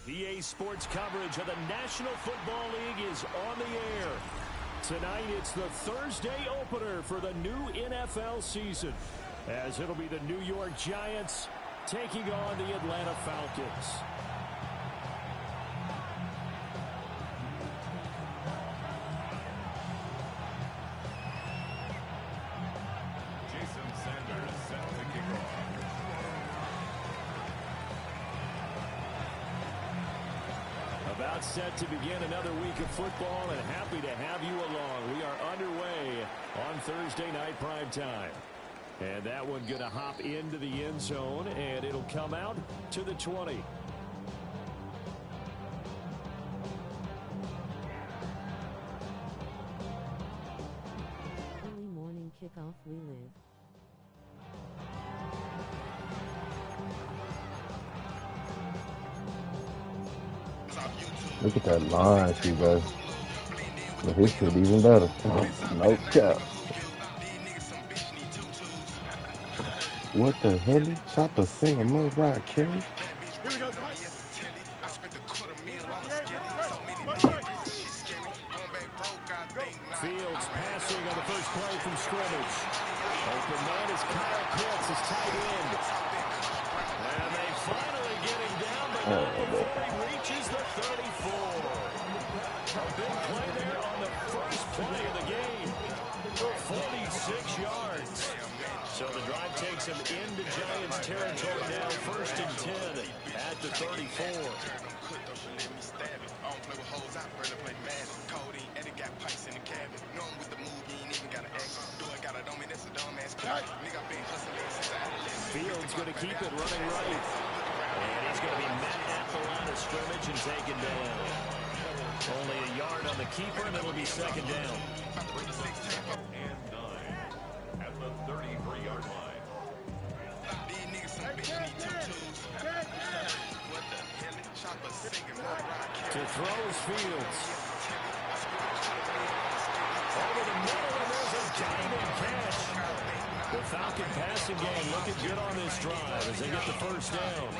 EA Sports coverage of the National Football League is on the air. Tonight, it's the Thursday opener for the new NFL season, as it'll be the New York Giants taking on the Atlanta Falcons. About set to begin another week of football, and happy to have you along. We are underway on Thursday night prime time. And that one going to hop into the end zone, and it'll come out to the 20. Early morning kickoff we live. Look at that line, see, guys. But his shit even better. No cap. What the hell? Chop a single move right, Kerry? Fields passing on the first play from scrimmage. Open man is Kyle Pitts, his tight end. And they finally get him down, but not before he reaches the 34. A big play there on the first play of the game. 46 yards. So the drive takes him into Giants territory now, 1st and 10 at the 34. Fields going to keep it running right. And he's going to be met at the line of scrimmage and taken down. Only a yard on the keeper, and it'll be 2nd down. And 9 at the 33-yard line. To throw is Fields. Over the middle, and there's a diving catch. The Falcon passing game looking good on this drive as they get the first down.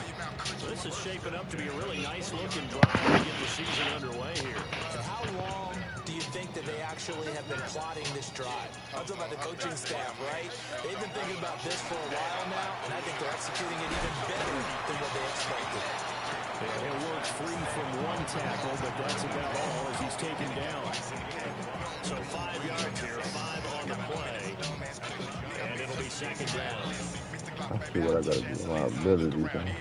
So this is shaping up to be a really nice-looking drive to get the season underway here. And how long do you think that they actually have been plotting this drive? I'm talking about the coaching staff, right? They've been thinking about this for a while now, and I think they're executing it even better than what they expected. Yeah, he'll work free from one tackle, but that's about all as he's taken down. So 5 yards here, 5 on the play. And it'll be 2nd down. I see what I gotta do. My ability thing.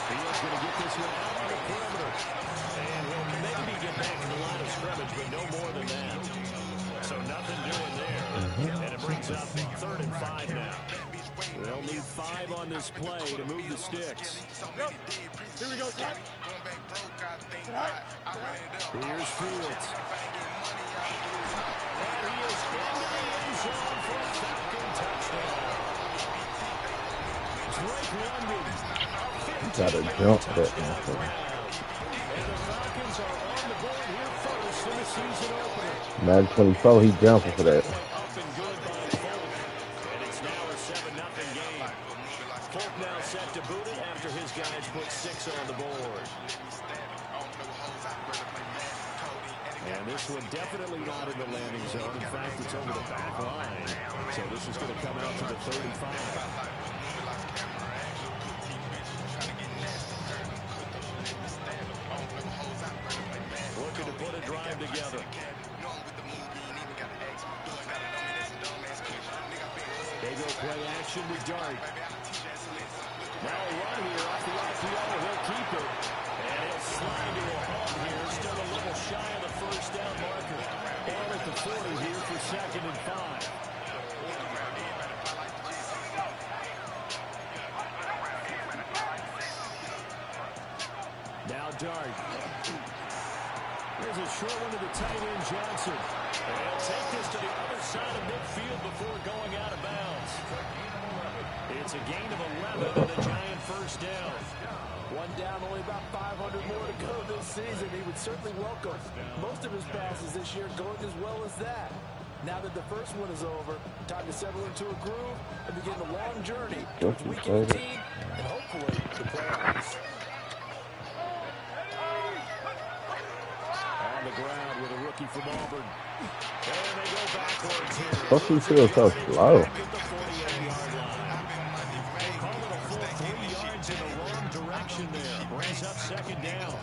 Fields going to get this one out on the perimeter. And he'll maybe get back to the line of scrimmage, but no more than that. So nothing doing there. And it brings up 3rd and 5 now. They'll need 5 on this play to move the sticks. Here we go, Jack. Here's Fields. And he is into the end zone for a Falcon touchdown. Drake London. Gotta jump that motherfucker. And the Falcons are on the board here first in the season opener. Madden 24, he jumping for that. Up and good by Folk. And it's now a 7-0 game. Folk now set to boot it after his guys put 6 on the board. And this one definitely not in the landing zone. In fact, it's over the back line. So this is going to come out to the 35. Looking to put a drive together. They go play action with Dart. Now a run here off the IPO. He'll keep it. And he'll slide to a halt here. Still a little shy of the first down marker. And at the 40 here for 2nd and 5. Now Dart. There's a short one to the tight end, Johnson. And he'll take this to the other side of midfield before going out of bounds. It's a gain of 11 and a Giant first down. One down, only about 500 more to go this season. He would certainly welcome most of his passes this year going as well as that. Now that the first one is over, time to settle into a groove and begin the long journey Don't towards you week say 18 and hopefully the playoffs. On the ground with a rookie from Auburn. And they go backwards here. Why she feel so slow? Back at the 48-yard line. They call it a full 3 yards in the wrong direction there. Brings up second down.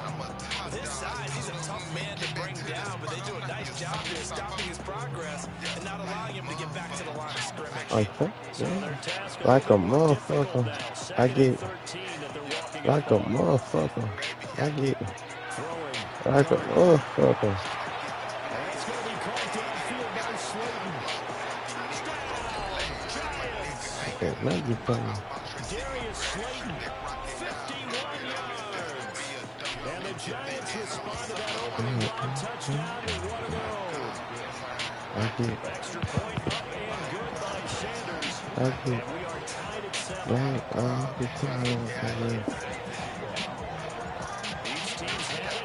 With his size, he's a tough man to bring down, but they do a nice job here stopping his progress and not allowing him to get back to the line of scrimmage. Okay. So their task Like a more difficult motherfucker. now. I Second get and 13 that they're walking like up a on. motherfucker. I get Throwing. like a motherfucker. And it's going to be called downfield by Slayton. Touchdown, Giants. Okay, let me tell you. Darius Slayton, 51 yards. And the Giants respond to that opening drive touchdown with one of their own. I get Extra point up and good by Sanders. I And get we are tied at 7. right on the time. Each team's had it.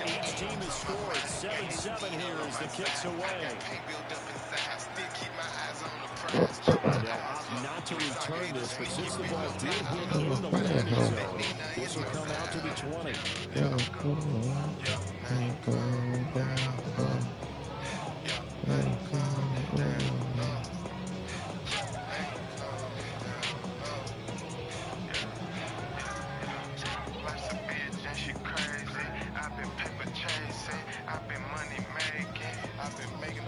Each team has scored. 7-7 here as the kicks away. They'll opt not to return this, but since the ball did hit in the landing zone, this will come out to the 20.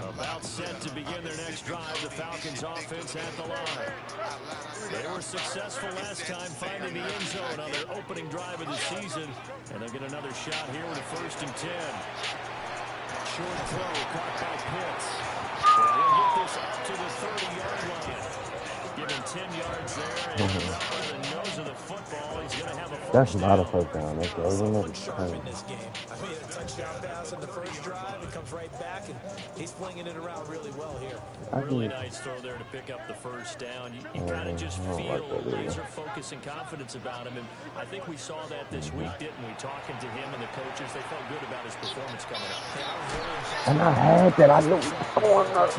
About set to begin their next drive, the Falcons offense at the line. They were successful last time finding the end zone on their opening drive of the season, and they'll get another shot here with a 1st and 10. Short throw caught by Pitts. And he'll get this up to the 30-yard line. Give him 10 yards there, and on the nose of the football, he's going to have a first That's not a down. first down. That's over. Sharp in this game. I mean, a touchdown pass on the first drive. It comes right back, and he's flinging it around really well here. Really nice throw there to pick up the first down. You kind of just feel laser focus and confidence about him, and I think we saw that this week, didn't we? Talking to him and the coaches, they felt good about his performance coming up. And I had that. I knew it was going up.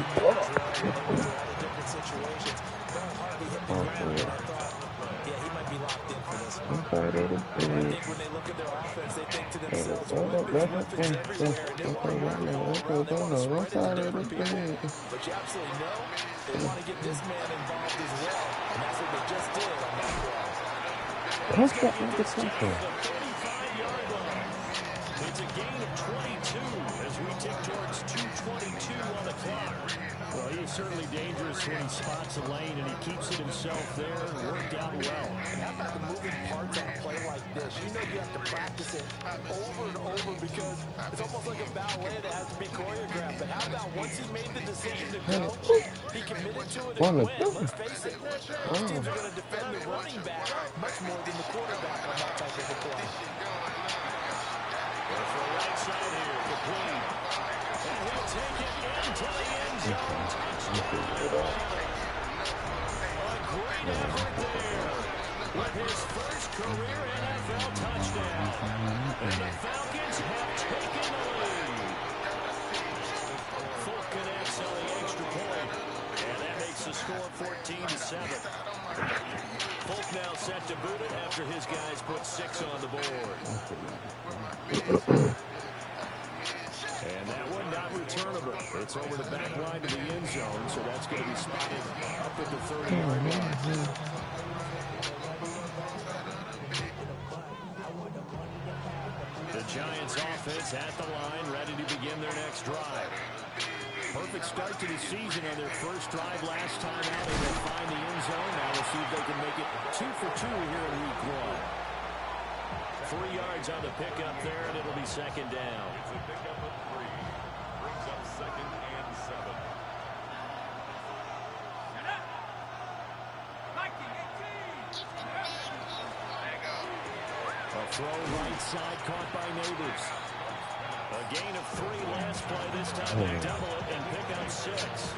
I think when they look at their offense, they think to themselves, well, there's weapons everywhere, and they want to run the ball, they want to spread it to different people. But you absolutely know they want to get this man involved as well, and that's what they just did on that play. What's that interception? It's a gain of 22 as we tick towards 2:22 on the clock. Well, he is certainly dangerous when he spots a lane, and he keeps it himself there and worked out well. And how about the moving parts on a play like this? You know you have to practice it over and over because it's almost like a ballet that has to be choreographed. But how about once he made the decision to go, he committed to it and went. Let's face it, most teams are going to defend the running back much more than the quarterback on that type of a play. For the right side here, complete. And he'll take it into the end zone. A great effort there with his first career NFL touchdown. And the Falcons have taken the lead. Folk connects on the extra point. And that makes the score 14-7. Folk now set to boot it after his guys put 6 on the board. And that one not returnable. It's over the back line to the end zone, so that's going to be spotted up at the 30-yard line. The Giants offense at the line, ready to begin their next drive. Perfect start to the season on their first drive last time out. They will find the end zone. Now we'll see if they can make it 2 for 2 here in week 1. 3 yards on the pickup there, and it'll be second down. It's a pickup of 3. Brings up 2nd and 7. A throw right side caught by Neighbors. A gain of 3 last play. This time they double it and pick up 6.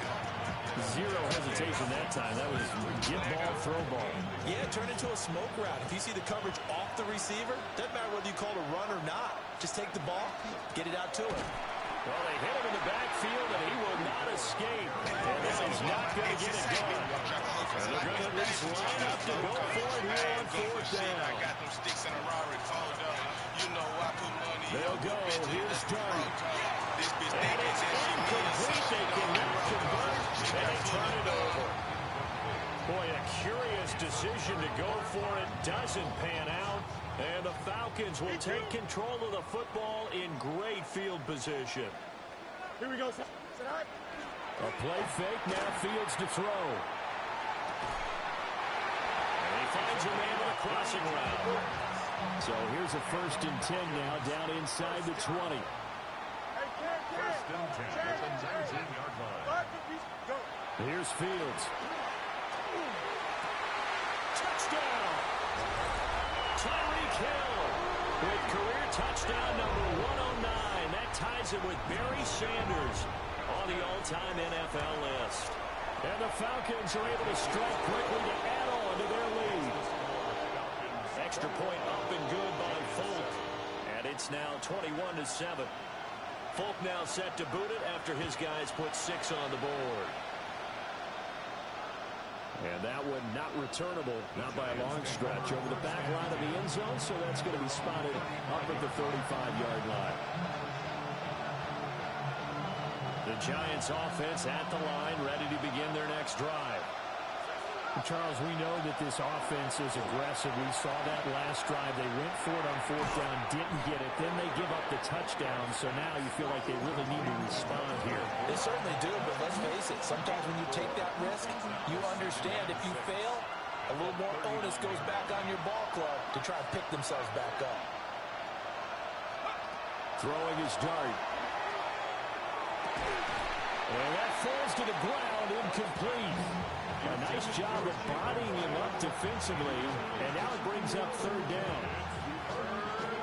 Zero hesitation that time. That was get ball, throw ball. Yeah, turn into a smoke route. If you see the coverage off the receiver, doesn't matter whether you call it a run or not. Just take the ball, get it out to him. Well, they hit him in the backfield, and he will not escape. And that is not going to get it done. And they're going to at least line up to go for it here on fourth down. They'll go. Here's Dart. And it's incomplete. They cannot convert, and they turn it over. Boy, a curious decision to go for it. Doesn't pan out. And the Falcons will take control of the football in great field position. Here we go. A play fake. Now Fields to throw. And he finds a man with a crossing route. So here's a 1st and 10 now down inside the 20. 1st and 10 at the 19-yard line. Here's Fields. Touchdown! Tyreek Hill with career touchdown number 109. That ties him with Barry Sanders on the all-time NFL list. And the Falcons are able to strike quickly to add on to their lead. Extra point up and good by Folk. And it's now 21-7. Folk now set to boot it after his guys put 6 on the board. And that one not returnable, not by a long stretch, over the back line of the end zone, so that's going to be spotted up at the 35-yard line. The Giants offense at the line, ready to begin their next drive. Charles, we know that this offense is aggressive. We saw that last drive. They went for it on 4th down, didn't get it. Then they give up the touchdown. So now you feel like they really need to respond here. They certainly do, but let's face it. Sometimes when you take that risk, you understand if you fail, a little more onus goes back on your ball club to try and pick themselves back up. Throwing his Dart. And that falls to the ground, incomplete. A nice job of bodying him up defensively, and now it brings up 3rd down.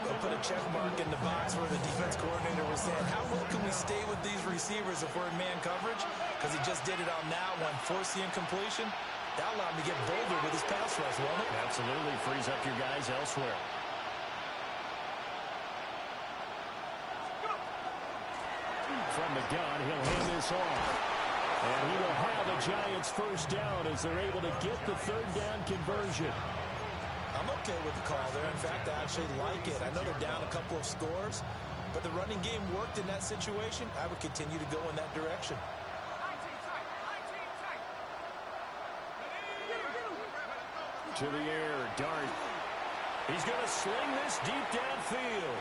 They'll put a check mark in the box where the defense coordinator was saying, how well can we stay with these receivers if we're in man coverage? Because he just did it on that one, force the incompletion. That allowed him to get bolder with his pass rush, won't it? Absolutely, frees up your guys elsewhere. From the gun, he'll hand this off. And he will have the Giants 1st down as they're able to get the 3rd down conversion. I'm okay with the call there. In fact, I actually like it. I know they're down a couple of scores, but the running game worked in that situation. I would continue to go in that direction. To the air, Dart. He's going to sling this deep downfield.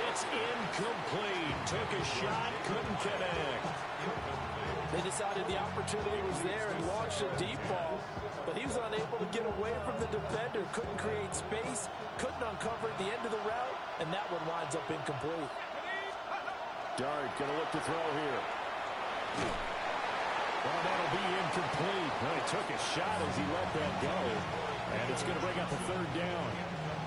It's incomplete. Took a shot, couldn't connect. They decided the opportunity was there and launched a deep ball, but he was unable to get away from the defender, couldn't create space, couldn't uncover the end of the route, and that one winds up incomplete. Dart going to look to throw here. Well, that'll be incomplete. Well, he took a shot as he let that go, and it's going to bring up a 3rd down.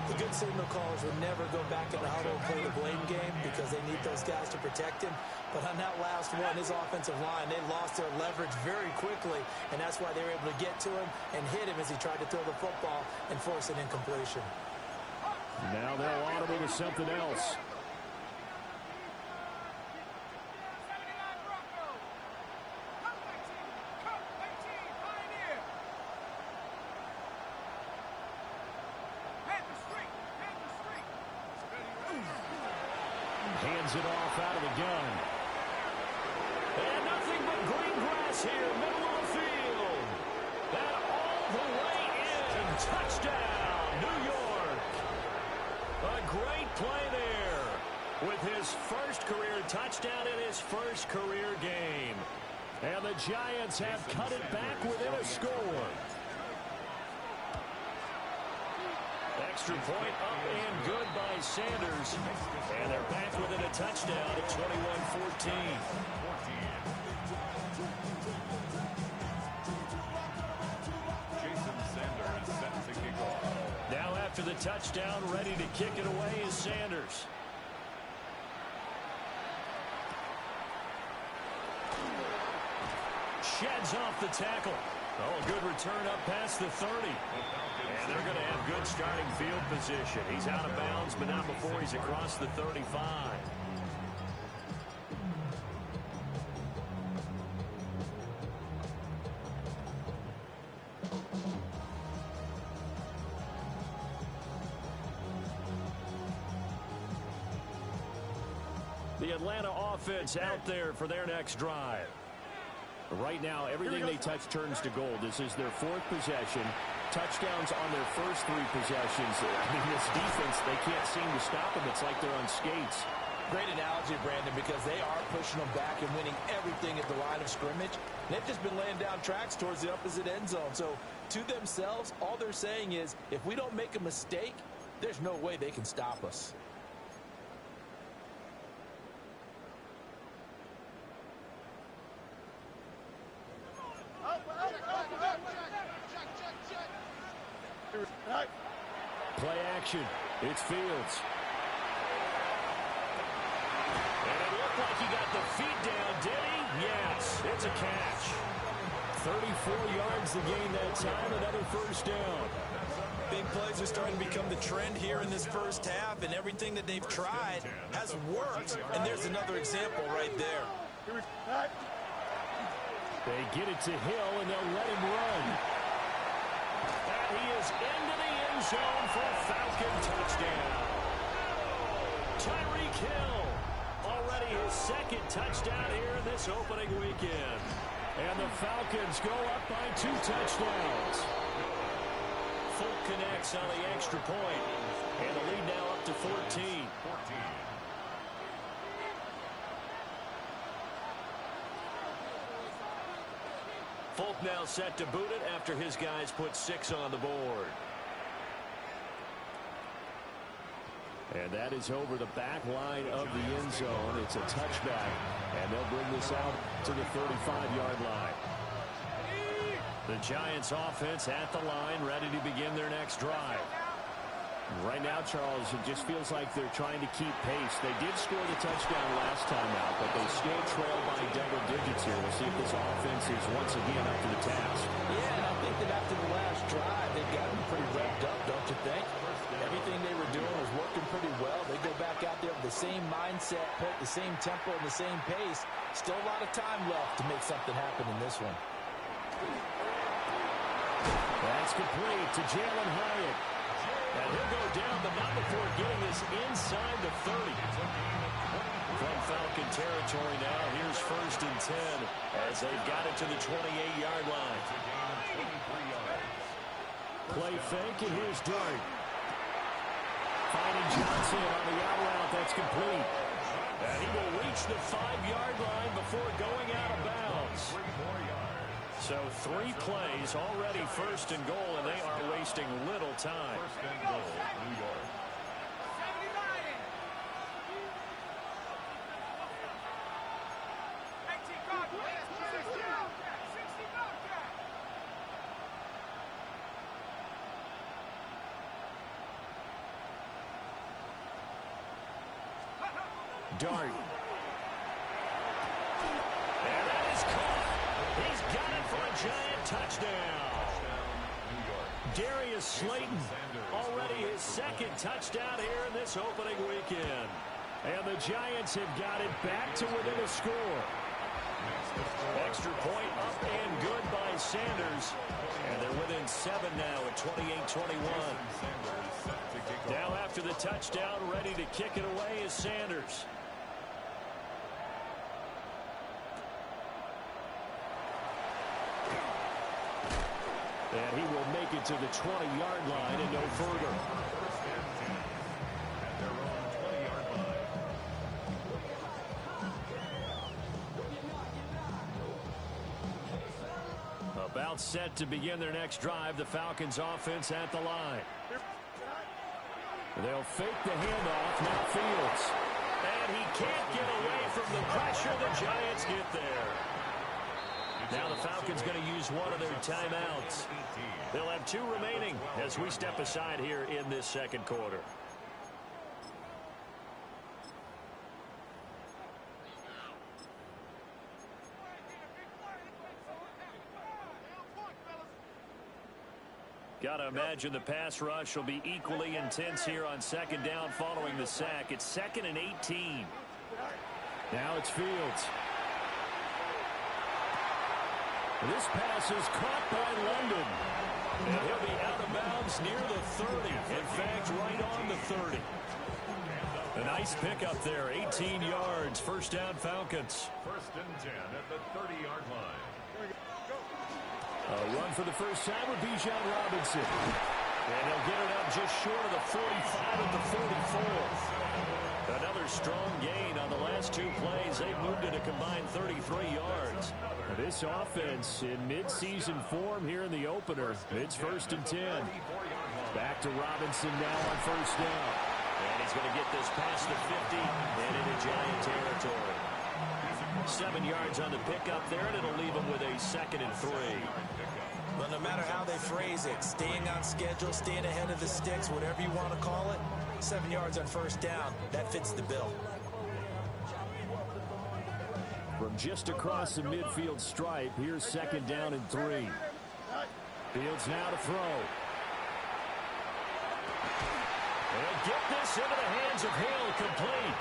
The good signal callers would never go back in the huddle and play the blame game because they need those guys to protect him. But on that last one, his offensive line, they lost their leverage very quickly, and that's why they were able to get to him and hit him as he tried to throw the football and force an incompletion. Now they'll audible to something else. Hands it off out of the gun. And nothing but green grass here, middle of the field. That all the way in. Touchdown, New York. A great play there with his 1st career touchdown in his 1st career game. And the Giants have cut it back within a score. Extra point up and good by Sanders. And they're back within a touchdown at 21-14. Jason Sanders set to kick off. Now after the touchdown, ready to kick it away is Sanders. Sheds off the tackle. Oh, a good return up past the 30. And they're going to have good starting field position. He's out of bounds, but not before he's across the 35. The Atlanta offense out there for their next drive. Right now, everything they touch turns to gold. This is their 4th possession. Touchdowns on their first 3 possessions. I mean, this defense, they can't seem to stop them. It's like they're on skates. Great analogy, Brandon, because they are pushing them back and winning everything at the line of scrimmage. They've just been laying down tracks towards the opposite end zone. So, to themselves, all they're saying is, if we don't make a mistake, there's no way they can stop us. Play action. It's Fields. And it looked like he got the feet down, did he? Yes, it's a catch. 34 yards to gain that time, another first down. Big plays are starting to become the trend here in this first half, and everything that they've tried has worked. And there's another example right there. They get it to Hill, and they'll let him run. And he is into the end zone for a Falcon touchdown. Tyreek Hill, already his 2nd touchdown here in this opening weekend. And the Falcons go up by 2 touchdowns. Folk connects on the extra point. And the lead now up to 14. Folk now set to boot it after his guys put 6 on the board. And that is over the back line of the end zone. It's a touchback. And they'll bring this out to the 35-yard line. The Giants offense at the line, ready to begin their next drive. Right now, Charles, it just feels like they're trying to keep pace. They did score the touchdown last time out, but they still trail by double digits here. We'll see if this offense is once again up to the task. Yeah, and I think that after the last drive, they've gotten pretty revved up, don't you think? Everything they were doing was working pretty well. They go back out there with the same mindset, put the same tempo and the same pace. Still a lot of time left to make something happen in this one. That's complete to Jalen Hyatt. And he'll go down, but not before getting this inside the 30. From Falcon territory now, here's 1st and 10 as they've got it to the 28-yard line. Play fake, and here's Dart. Finding Johnson on the out route, that's complete. And he will reach the 5-yard line before going out of bounds. So 3 plays already 1st and goal, and they are wasting little time. 1st and goal, New York. Dart. And that is caught. He's got it for a Giant touchdown. Darius Slayton, already his 2nd touchdown here in this opening weekend. And the Giants have got it back to within a score. Extra point up and good by Sanders. And they're within 7 now at 28-21. Now after the touchdown, ready to kick it away is Sanders. And he will make it to the 20-yard line and no further. About set to begin their next drive, the Falcons offense at the line. They'll fake the handoff, now Fields. And he can't get away from the pressure. The Giants get there. Now the Falcons going to use one of their timeouts. They'll have 2 remaining as we step aside here in this 2nd quarter. Got to imagine the pass rush will be equally intense here on 2nd down following the sack. It's 2nd and 18. Now it's Fields. This pass is caught by London. And he'll be out of bounds near the 30. In fact, right on the 30. A nice pickup there, 18 yards, first down Falcons. 1st and 10 at the 30-yard line. A run for the first time with Bijan Robinson. And he'll get it up just short of the 45 at the 44. Another strong gain on the last two plays. They've moved it a combined 33 yards. Now this offense in midseason form here in the opener. It's 1st and 10. Back to Robinson now on first down. And he's going to get this past the 50 and into Giant territory. 7 yards on the pickup there, and it'll leave him with a 2nd and 3. But no matter how they phrase it, staying on schedule, staying ahead of the sticks, whatever you want to call it, 7 yards on first down, that fits the bill. From just across the midfield stripe, here's 2nd down and 3. Fields now to throw. They'll get this into the hands of Hill, complete.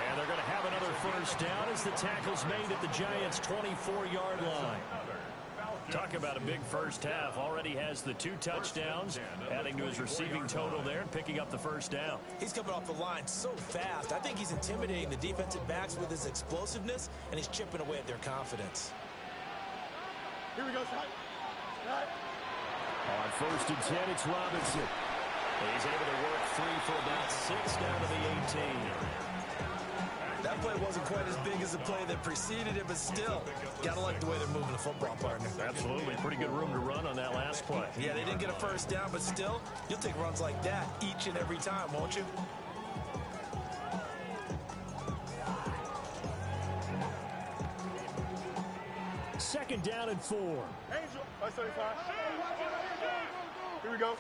And they're going to have another first down as the tackle's made at the Giants' 24-yard line. Talk about a big first half. Already has the 2 touchdowns, adding to his receiving total there and picking up the first down. He's coming off the line so fast. I think he's intimidating the defensive backs with his explosiveness, and he's chipping away at their confidence. Here we go, Shot. On 1st and 10, it's Robinson. He's able to work free for about 6 down to the 18. That play wasn't quite as big as the play that preceded it, but still, gotta like the way they're moving the football, partner. Absolutely. Pretty good room to run on that last play. Yeah, they didn't get a first down, but still, you'll take runs like that each and every time, won't you? Second down and 4. Angel. 35. Here we go.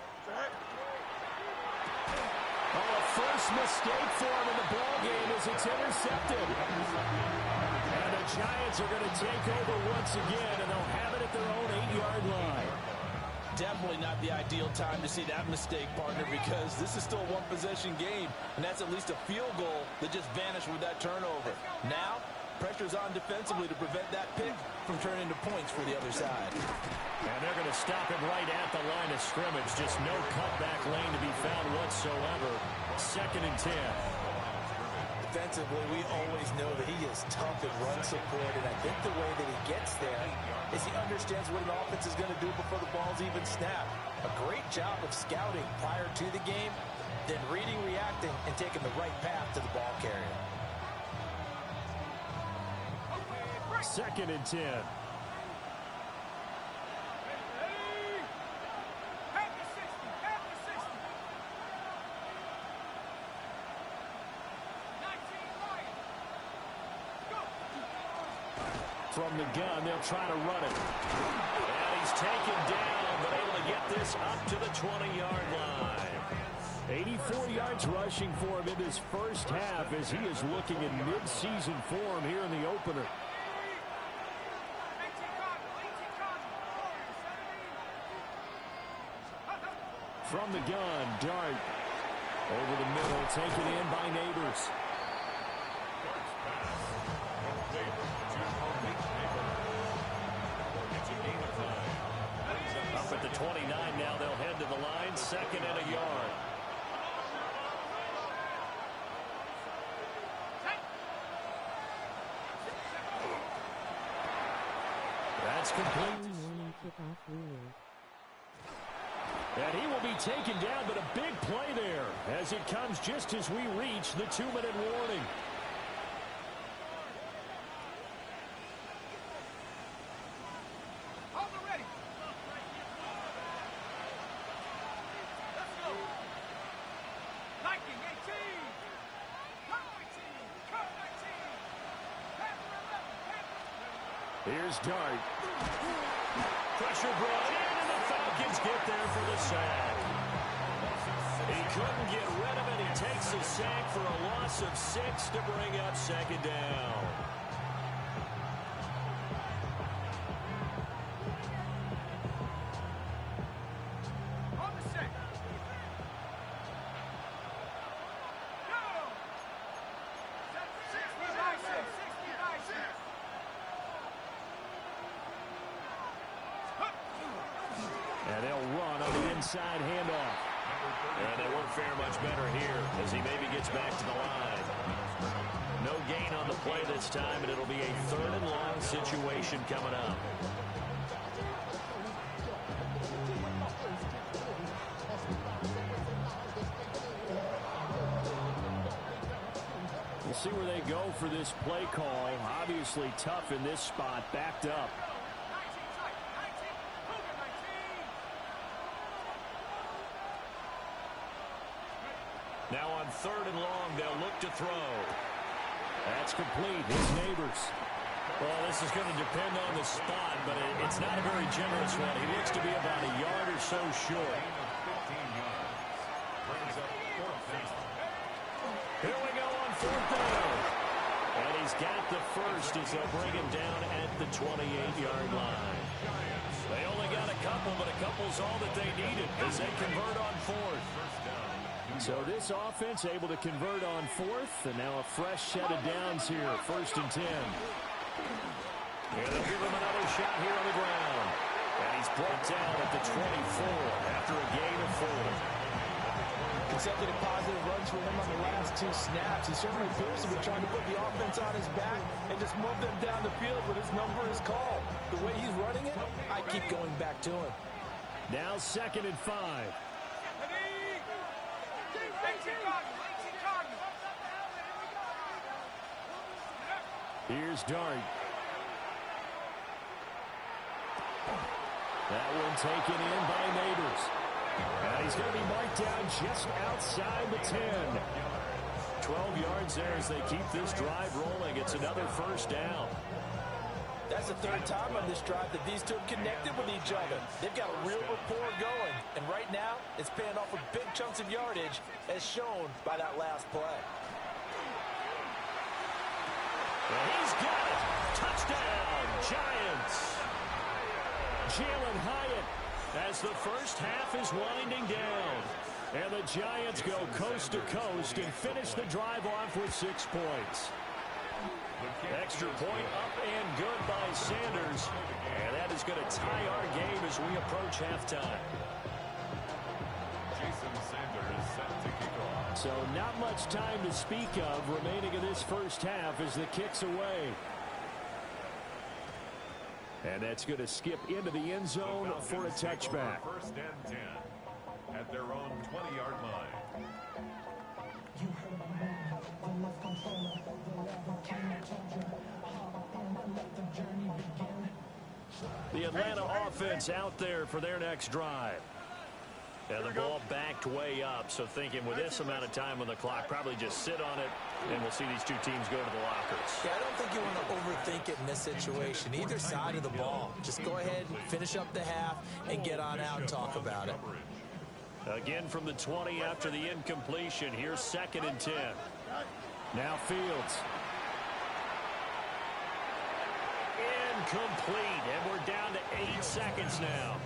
Oh, a first mistake for him in the ball game as it's intercepted. And the Giants are going to take over once again, and they'll have it at their own 8-yard line. Definitely not the ideal time to see that mistake, partner, because this is still a one-possession game, and that's at least a field goal that just vanished with that turnover. Now, pressure's on defensively to prevent that pick from turning into points for the other side. And they're going to stop him right at the line of scrimmage. Just no cutback lane to be found whatsoever. 2nd and 10. Defensively, we always know that he is tough in run support, and I think the way that he gets there is he understands what an offense is going to do before the ball's even snapped. A great job of scouting prior to the game, then reading, reacting, and taking the right path to the ball carrier. 2nd and 10. From the gun, they'll try to run it. And he's taken down, but able to get this up to the 20-yard line. 84 yards rushing for him in his first half as he is looking in mid-season form here in the opener. From the gun, Dart. Over the middle, taken in by Neighbors. Up at the 29 now, they'll head to the line, 2nd and a yard. That's complete. Morning kickoff relief. And he will be taken down, but a big play there as it comes just as we reach the 2-minute warning. Here's Dart. Pressure brought in, and the Falcons get there for the sack. He couldn't get rid of it. He takes the sack for a loss of 6 to bring up 2nd down. And they'll run on the inside handoff. And they won't fare much better here as he maybe gets back to the line. No gain on the play this time, and it'll be a 3rd and long situation coming up. We'll see where they go for this play call. Obviously tough in this spot, backed up. Now on 3rd and long, they'll look to throw. That's complete. His Neighbors. Well, this is going to depend on the spot, but it's not a very generous one. He looks to be about a yard or so short. Here we go on 4th down. And he's got the first as they'll bring him down at the 28-yard line. They only got a couple, but a couple's all that they needed as they convert on 4th. So this offense able to convert on 4th, and now a fresh set of downs here, 1st and 10. Yeah, they'll give him another shot here on the ground. And he's brought down at the 24 after a gain of 4. Consecutive positive runs for him on the last 2 snaps. He certainly appears to be trying to put the offense on his back and just move them down the field when his number is called. The way he's running it, I keep going back to him. Now 2nd and 5. Here's Dart. That one taken in by Neighbors. And he's going to be marked down just outside the 10. 12 yards there as they keep this drive rolling. It's another 1st down. That's the 3rd time on this drive that these two have connected with each other. They've got a real rapport going. And right now, it's paying off with big chunks of yardage, as shown by that last play. And he's got it. Touchdown, Giants. Jalen Hyatt as the first half is winding down. And the Giants go coast to coast and finish the drive off with 6 points. Extra point up and good by Sanders. And that is going to tie our game as we approach halftime. Jason Sanders set to kick off. So not much time to speak of remaining in this first half as the kick's away. And that's going to skip into the end zone for a touchback. 1st and 10 at their own 20-yard line. The Atlanta offense out there for their next drive. And the ball backed way up, so thinking with this amount of time on the clock, probably just sit on it, and we'll see these two teams go to the lockers. Yeah, I don't think you want to overthink it in this situation. Either side of the ball. Just go ahead, finish up the half, and get on out and talk about it. Again from the 20 after the incompletion. Here's 2nd and 10. Now Fields. Incomplete, and we're down to 8 seconds now.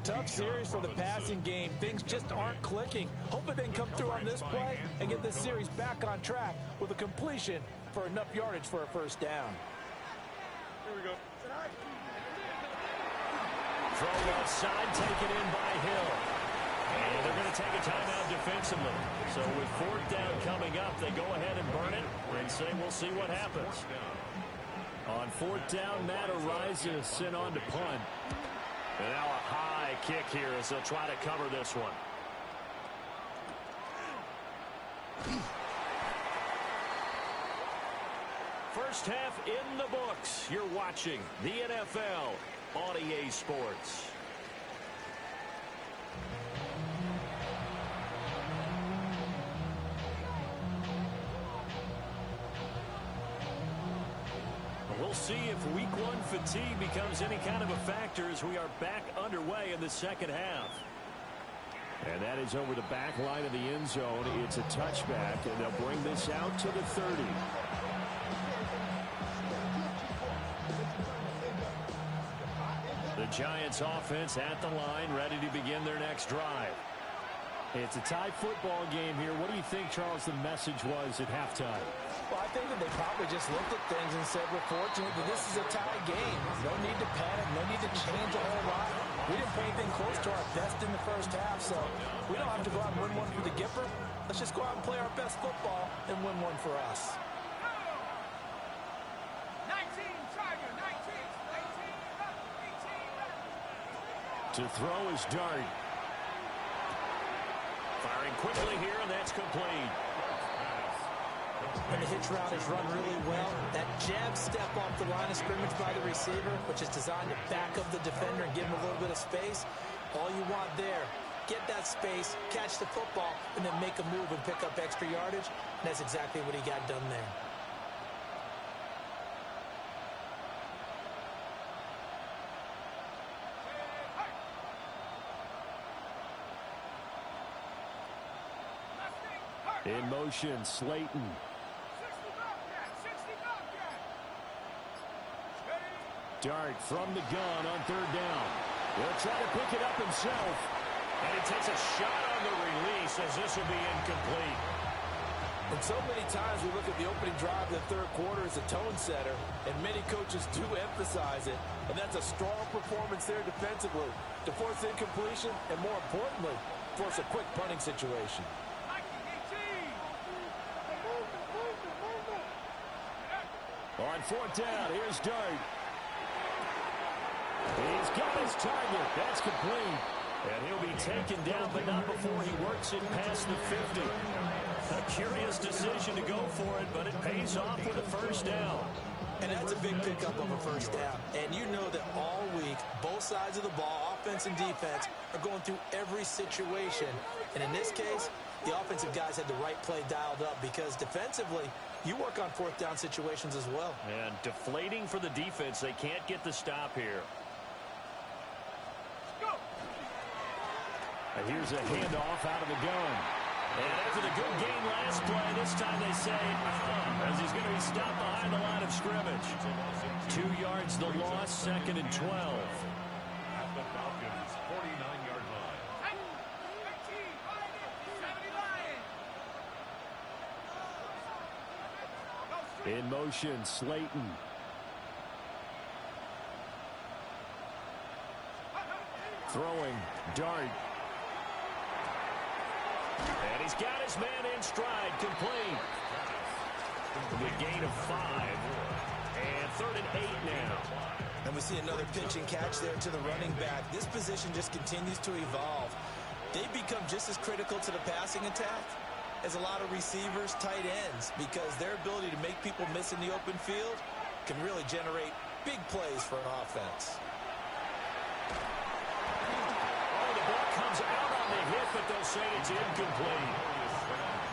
Tough series for the passing game. Things just aren't clicking. Hoping they can come through on this play and get this series back on track with a completion for enough yardage for a 1st down. Here we go. Throw left side, taken in by Hill. And they're going to take a timeout defensively. So with 4th down coming up, they go ahead and burn it and say we'll see what happens. On 4th down, Matt Ariza sent on to punt. And now a high kick here as they'll try to cover this one. First half in the books. You're watching the NFL on EA Sports. We'll see if week 1 fatigue becomes any kind of a factor as we are back underway in the second half. And that is over the back line of the end zone. It's a touchback, and they'll bring this out to the 30. The Giants offense at the line, ready to begin their next drive. It's a tie football game here. What do you think, Charles, the message was at halftime? Well, I think that they probably just looked at things and said, we're fortunate that this is a tie game. No need to panic. No need to change a whole lot. We didn't put anything close to our best in the first half, so we don't have to go out and win one for the Gipper. Let's just go out and play our best football and win one for us. 19, Tiger, 19, 18. To throw is Dart. Firing quickly here, and that's complete. And the hitch route is run really well. That jab step off the line of scrimmage by the receiver, which is designed to back up the defender and give him a little bit of space. All you want there, get that space, catch the football, and then make a move and pick up extra yardage. And that's exactly what he got done there. In motion, Slayton. Dart from the gun on third down. He'll try to pick it up himself. And he takes a shot on the release as this will be incomplete. And so many times we look at the opening drive of the third quarter as a tone setter, and many coaches do emphasize it. And that's a strong performance there defensively to force incompletion and, more importantly, force a quick punting situation. On fourth down, here's Dart. He's got his target. That's complete. And he'll be taken down, but not before he works it past the 50. A curious decision to go for it, but it pays off with a first down. And that's a big pickup of a first down. And you know that all week, both sides of the ball, offense and defense, are going through every situation. And in this case, the offensive guys had the right play dialed up because defensively, you work on fourth down situations as well. And deflating for the defense. They can't get the stop here. And here's a handoff out of the gun. And after the good game last play, this time they say, as he's going to be stopped behind the line of scrimmage. 2 yards the loss, second and 12. At the Falcons' 49-yard line. In motion, Slayton. Throwing, Dart. And he's got his man in stride, complete. The gain of 5. And third and 8 now. And we see another pitch and catch there to the running back. This position just continues to evolve. They become just as critical to the passing attack as a lot of receivers, tight ends, because their ability to make people miss in the open field can really generate big plays for an offense. Oh, the ball comes out on the hit, but they'll say it's incomplete.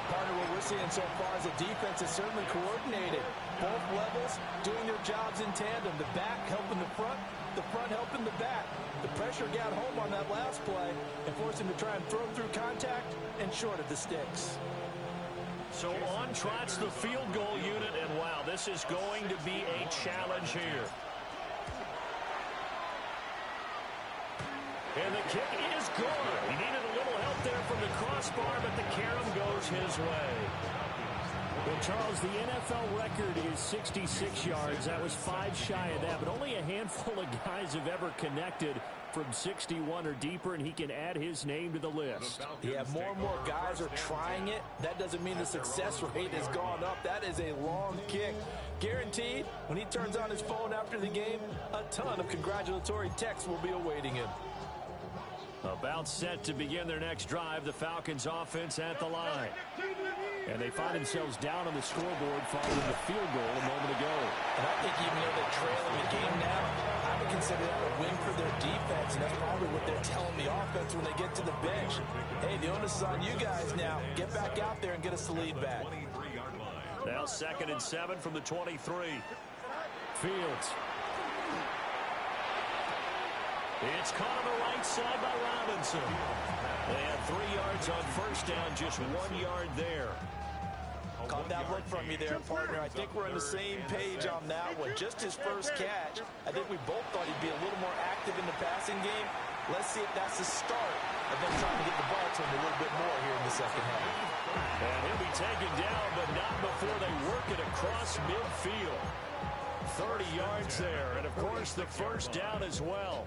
Partner, what we're seeing so far is the defense is certainly coordinated. Both levels doing their jobs in tandem. The back helping the front helping the back. The pressure got home on that last play and forced him to try and throw through contact and short of the sticks. So on trots the field goal unit, and wow, this is going to be a challenge here. And the kick is good. He needed a little help there from the crossbar, but the carom goes his way. Well, Charles, the NFL record is 66 yards. That was 5 shy of that, but only a handful of guys have ever connected from 61 or deeper, and he can add his name to the list. Yeah, more and more guys are trying it. That doesn't mean the success rate has gone up. That is a long kick. Guaranteed, when he turns on his phone after the game, a ton of congratulatory texts will be awaiting him. About set to begin their next drive, the Falcons offense at the line. And they find themselves down on the scoreboard following the field goal a moment ago. And I think even though they're trailing the game now, I would consider that a win for their defense, and that's probably what they're telling the offense when they get to the bench. Hey, the onus is on you guys now. Get back out there and get us the lead back. Now 2nd and 7 from the 23. Fields. It's caught on the right side by Robinson. They had 3 yards on first down, just 1 yard there. Caught that look from you there, partner. I think we're on the same page on that one. Just his first catch. I think we both thought he'd be a little more active in the passing game. Let's see if that's the start of them trying to get the ball to him a little bit more here in the second half. And he'll be taken down, but not before they work it across midfield. 30 yards there, and of course the first down as well.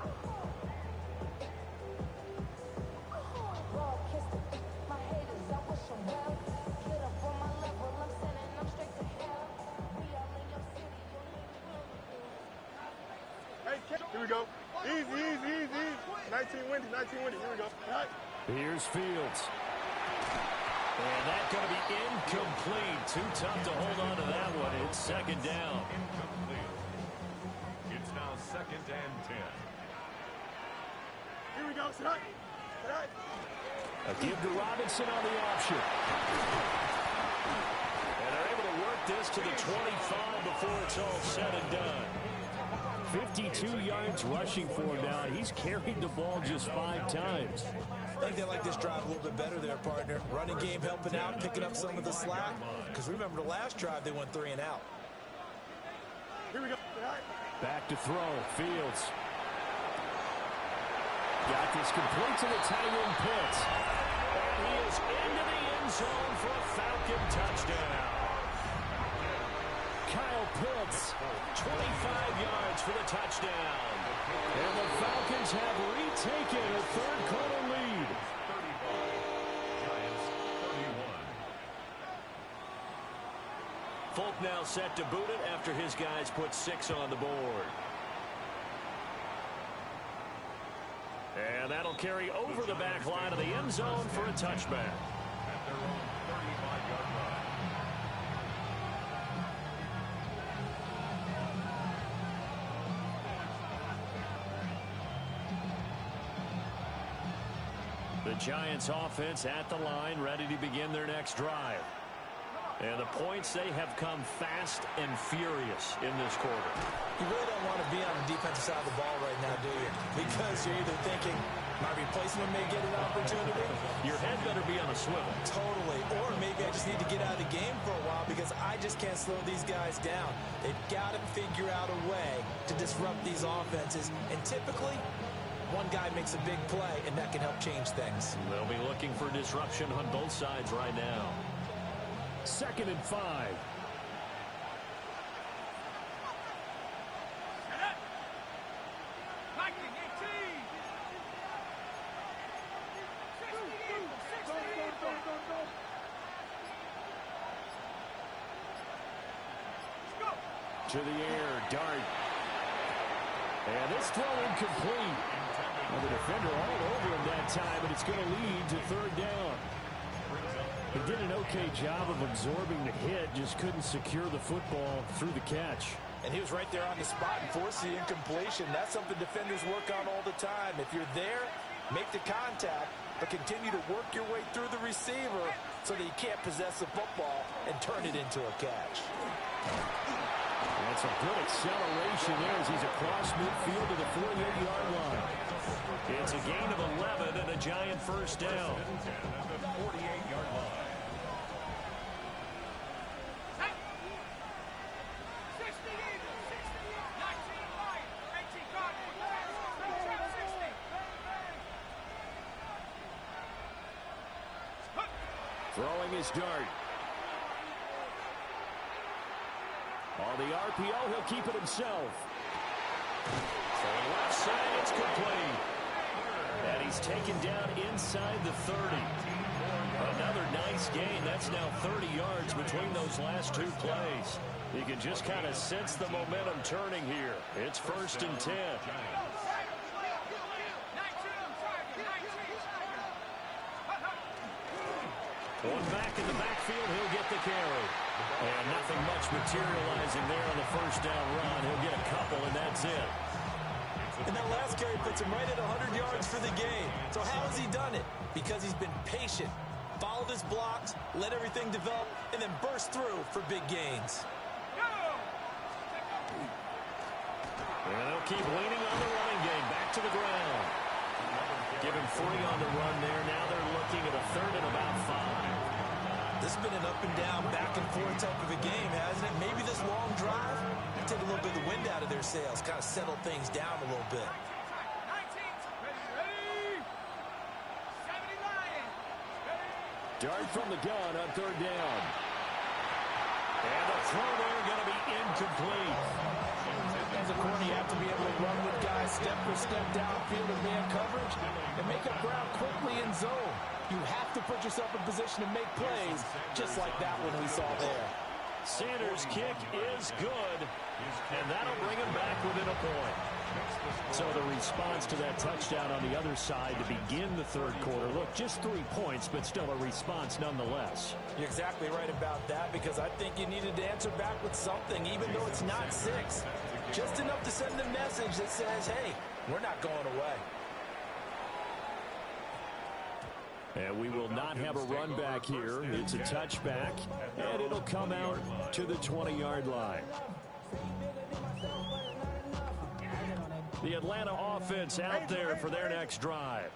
19 windy. Here we go. All right. Here's Fields. And that's going to be incomplete. Too tough to hold on to that one. It's second down. Incomplete. It's now 2nd and 10. Here we go. Sit right. A give to Robinson on the option. And they're able to work this to the 25 before it's all said and done. 52 yards rushing for him now. He's carried the ball just 5 times. I think they like this drive a little bit better there, partner. Running game helping out, picking up some of the slack. Because remember, the last drive, they went 3 and out. Here we go. Back to throw. Fields. Got this complete to the tight end Pitts. And he is into the end zone for a Falcon touchdown. Kyle Pitts, 25 yards for the touchdown. And the Falcons have retaken a third-quarter lead. 34. Giants 31. Folk now set to boot it after his guys put 6 on the board. And that'll carry over the back line of the end zone for a touchback. At their own 35-yard line. The Giants offense at the line, ready to begin their next drive. And the points, they have come fast and furious in this quarter. You really don't want to be on the defensive side of the ball right now, do you? Because you're either thinking, my replacement may get an opportunity. Your head better be on a swivel. Totally. Or maybe I just need to get out of the game for a while because I just can't slow these guys down. They've got to figure out a way to disrupt these offenses. And typically, one guy makes a big play, and that can help change things. They'll be looking for disruption on both sides right now. 2nd and 5. To the air, Dart. And this throw incomplete. Well, the defender all over him that time, and it's going to lead to 3rd down. He did an okay job of absorbing the hit, just couldn't secure the football through the catch. And he was right there on the spot and forced the incompletion. That's something defenders work on all the time. If you're there, make the contact, but continue to work your way through the receiver so that you can't possess the football and turn it into a catch. That's a good acceleration there as he's across midfield to the 48-yard line. It's a gain of 11 and a Giant first down. 48-yard line. Throwing his Dart. On the RPO, he'll keep it himself. Throwing left side, it's complete. And he's taken down inside the 30. Another nice gain. That's now 30 yards between those last 2 plays. You can just kind of sense the momentum turning here. It's 1st and 10. One back in the backfield, he'll get the carry. And nothing much materializing there on the first down run. He'll get a couple, and that's it. And that last carry puts him right at 100 yards for the game. So how has he done it? Because he's been patient, followed his blocks, let everything develop, and then burst through for big gains. And they'll keep leaning on the running game. Back to the ground. Give him 40 on the run there. Now they're looking at a 3rd and about 5. This has been an up and down, back and forth type of a game, hasn't it? Maybe this long drive will take a little bit of the wind out of their sails, kind of settle things down a little bit. Dart from the gun on 3rd down. And the throw there going to be incomplete. As a corner, you have to be able to run with guys step for step downfield in man coverage and make up ground quickly in zone. You have to put yourself in position to make plays, just like that one we saw there. Sanders' kick is good, and that'll bring him back within a point. So the response to that touchdown on the other side to begin the third quarter. Look, just 3 points, but still a response nonetheless. You're exactly right about that, because I think you needed to answer back with something, even though it's not 6. Just enough to send the message that says, hey, we're not going away. And we will not have a run back here. It's a touchback, and it'll come out to the 20-yard line. The Atlanta offense out there for their next drive.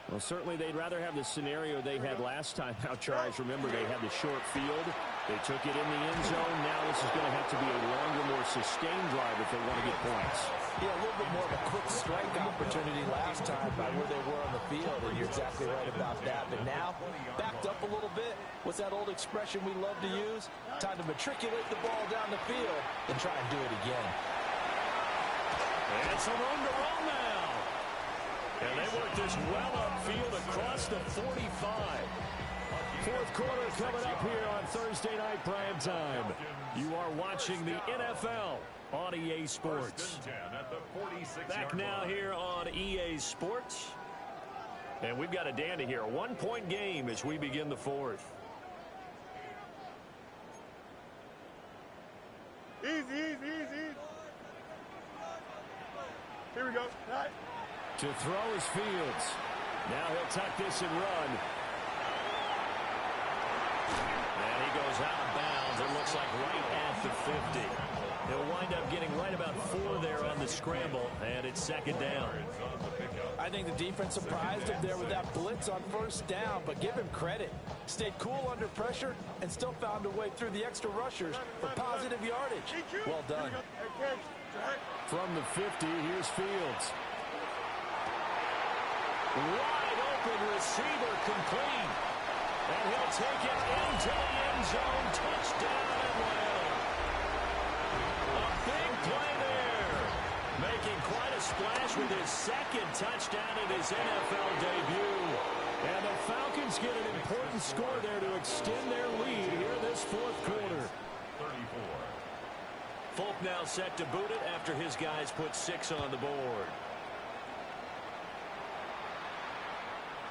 Well, certainly they'd rather have the scenario they had last time. Now, Charles, remember, they had the short field. They took it in the end zone. Now this is going to have to be a longer, more sustained drive if they want to get points. Yeah, a little bit more of a quick strike opportunity last time by where they were on the field, and you're exactly right about that. But now, backed up a little bit. What's that old expression we love to use? Time to matriculate the ball down the field and try and do it again. And some room to run now. And they work this well upfield across the 45. Fourth quarter coming up here on Thursday night prime time. You are watching the NFL on EA Sports. Back now here on EA Sports. And we've got a dandy here. A 1-point game as we begin the fourth. Easy, easy, easy. Here we go. Right. To throw is Fields. Now he'll tuck this and run. And he goes out of bounds. It looks like right at the 50. He'll wind up getting right about 4 there on the scramble, and it's second down. I think the defense surprised him there with that blitz on first down, but give him credit. Stayed cool under pressure and still found a way through the extra rushers for positive yardage. Well done. From the 50, here's Fields. Wide open receiver complete. And he'll take it into the end zone. Touchdown, Atlanta. A big play there. Making quite a splash with his second touchdown in his NFL debut. And the Falcons get an important score there to extend their lead here this fourth quarter. 34. Folk now set to boot it after his guys put 6 on the board.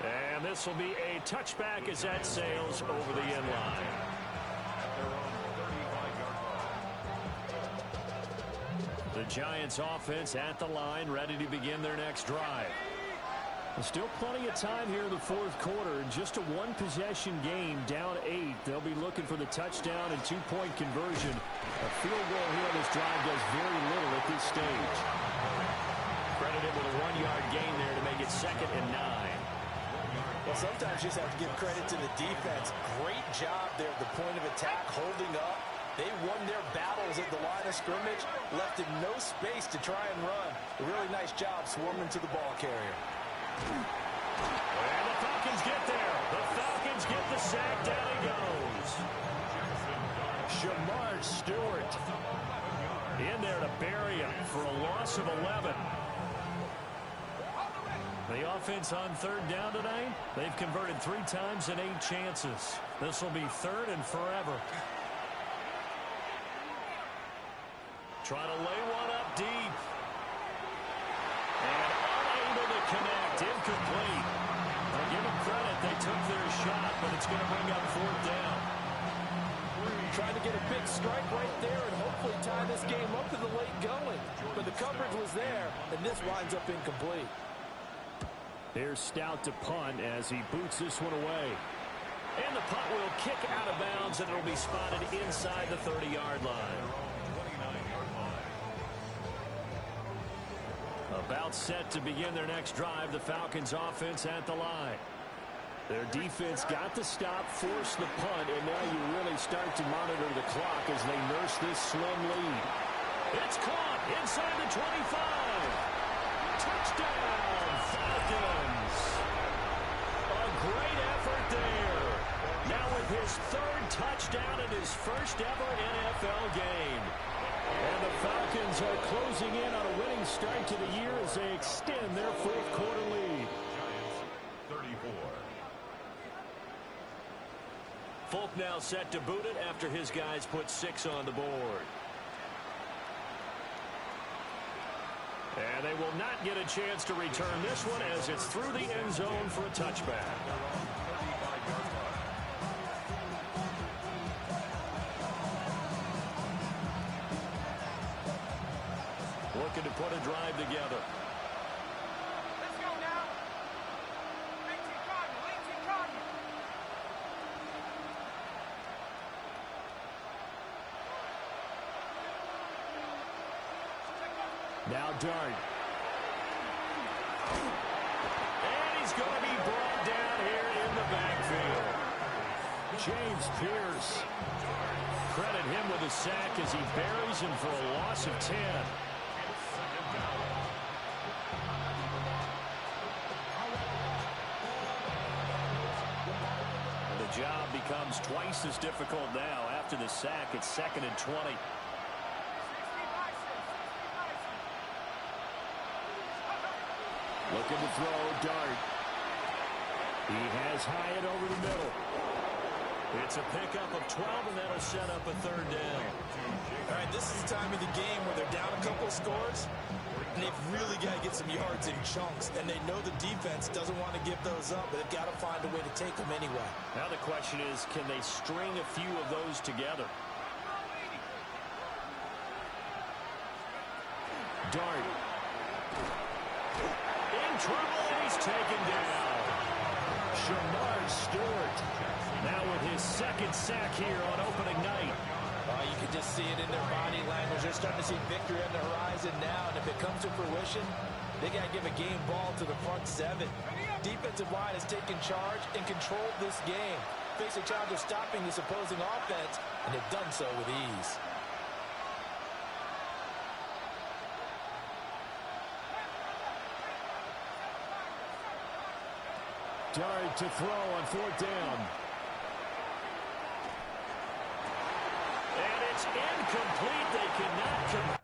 And this will be a touchback as that sails over the end line. The Giants offense at the line, ready to begin their next drive. Still plenty of time here in the fourth quarter. Just a one-possession game, down 8. They'll be looking for the touchdown and 2-point conversion. A field goal here on this drive does very little at this stage. Credited with a 1-yard gain there to make it 2nd and 9. Well, sometimes you just have to give credit to the defense. Great job there at the point of attack, holding up. They won their battles at the line of scrimmage, left him no space to try and run. A really nice job swarming to the ball carrier. And the Falcons get there. The Falcons get the sack. Down he goes. Shamar Stewart in there to bury him for a loss of 11. The offense on third down tonight, they've converted 3 times in 8 chances. This will be 3rd and forever. Trying to lay one up deep. And unable to connect. Incomplete. I'll give them credit. They took their shot, but it's going to bring up 4th down. Trying to get a big strike right there and hopefully tie this game up in the late going. But the coverage was there, and this winds up incomplete. Here's Stout to punt as he boots this one away. And the punt will kick out of bounds, and it'll be spotted inside the 30-yard line. About set to begin their next drive, the Falcons offense at the line. Their defense got the stop, forced the punt, and now you really start to monitor the clock as they nurse this slim lead. It's caught inside the 25. Touchdown, Falcons. A great effort there. Now with his 3rd touchdown in his first ever NFL game. And the Falcons are closing in on a winning start to the year as they extend their fourth quarter lead. Giants 34. Folk now set to boot it after his guys put 6 on the board. And they will not get a chance to return this one as it's through the end zone for a touchback. Looking to put a drive together. Let's go now. Late Chicago. Now Dart. And he's going to be brought down here in the backfield. James Pierce. Credit him with a sack as he buries him for a loss of 10. The job becomes twice as difficult now. After the sack, it's 2nd and 20. Looking to throw, Dart. He has Hyatt over the middle. It's a pickup of 12, and that'll set up a 3rd down. All right, this is the time of the game where they're down a couple of scores, and they've really got to get some yards in chunks, and they know the defense doesn't want to give those up, but they've got to find a way to take them anyway. Now the question is, can they string a few of those together? Dart. In trouble, and he's taken down. Shamar Stewart now with his 2nd sack here on opening night. You can just see it in their body language. They're starting to see victory on the horizon now, and if it comes to fruition, they got to give a game ball to the front 7. Defensive line has taken charge and controlled this game. Face a challenge of stopping this opposing offense, and they've done so with ease. Dart to throw on 4th down. And it's incomplete. They cannot come.